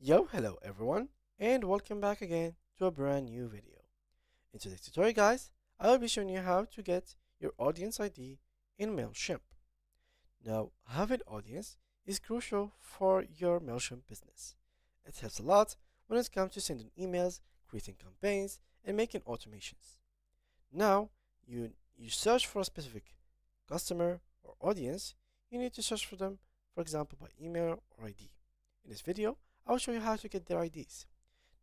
Yo, hello everyone, and welcome back again to a brand new video. In today's tutorial, guys, I will be showing you how to get your audience ID in Mailchimp. Now, having audience is crucial for your Mailchimp business. It helps a lot when it comes to sending emails, creating campaigns, and making automations. Now, you search for a specific customer or audience. You need to search for them, for example, by email or ID. In this video, I will show you how to get their IDs.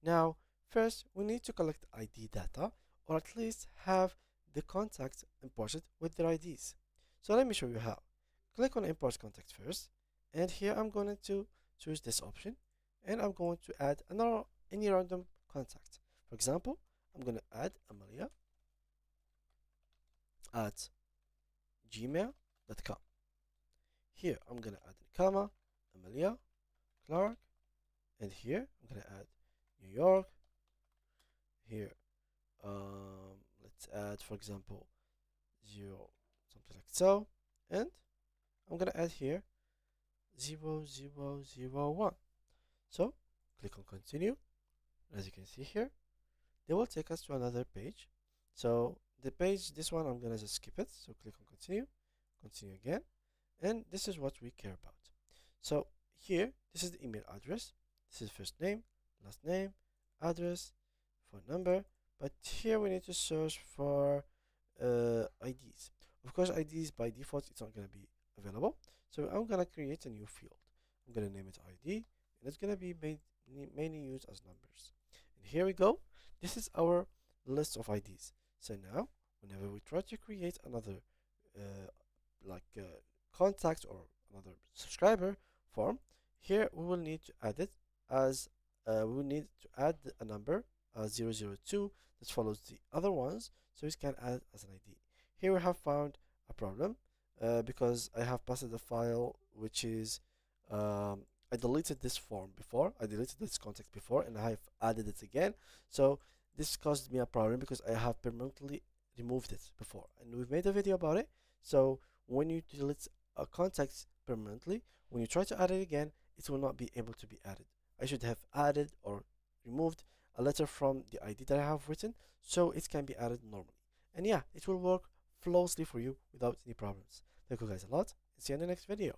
Now, first, we need to collect ID data, or at least have the contacts imported with their IDs. So let me show you how. Click on Import Contact first, and here I'm going to choose this option, and I'm going to add any random contact. For example, I'm going to add Amelia at gmail.com. Here, I'm going to add a comma, Amelia, Clark, and here I'm going to add New York. Here, let's add, for example, 0, something like so, and I'm gonna add here 0001. So click on continue. As you can see here, they will take us to another page. So the page, this one, I'm gonna just skip it. So click on continue again, and this is what we care about. So here, this is the email address. This is first name, last name, address, phone number. But here we need to search for IDs. Of course, IDs by default it's not gonna be available. So I'm gonna create a new field. I'm gonna name it ID, and it's gonna be mainly used as numbers. And here we go. This is our list of IDs. So now, whenever we try to create another uh, contact or another subscriber form, here we will need to add it as we will need to add a number 002 that follows the other ones, so we can add as an ID. Here we have found a problem because I have passed the file which is I deleted this form before, I deleted this contact before, and I have added it again. So this caused me a problem because I have permanently removed it before, and we've made a video about it. So when you delete a contact permanently, when you try to add it again, it will not be able to be added. I should have added or removed a letter from the ID that I have written so it can be added normally. And yeah, it will work flawlessly for you without any problems. Thank you guys a lot, and see you in the next video.